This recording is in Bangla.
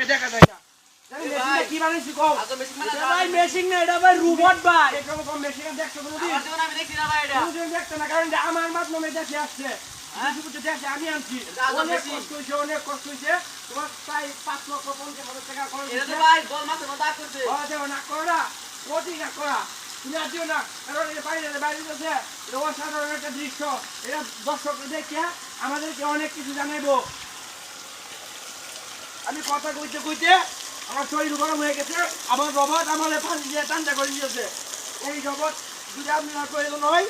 মাধ্যমে দেখা যায় না। মেশিনটা কি বানাইছি কও? এটা ভাই মেশিন না, এটা ভাই রোবট ভাই। এরকম মেশিন দেখছো কোনদিন? আমার জীবনে আমি দেখছি না ভাই এটা। কোনদিন দেখছো না, কারণ আমার মাধ্যমে দেশে আসছে। দেশে আমি আনছি। অনেক কষ্ট হয়েছে। তোমার প্রায় 5,50,000 টাকা খরচ হয়েছে। এটা ভাই গোল মাছের মতো আগ করছে। দেখো না করা, কোটি না করা। তুমি আর দিও না, কারণ এটা বাইরে আছে। এটা অসাধারণ একটা দৃশ্য। এটা দর্শকরা দেখে আমাদেরকে অনেক কিছু জানাইবো। আমি কথা কইতে কইতে আমার শরীর গরম হয়ে গেছে। আমার রবট আমার পানি দিয়ে ঠান্ডা করে দিয়েছে। এই রবট যদি আপনি না করে নয়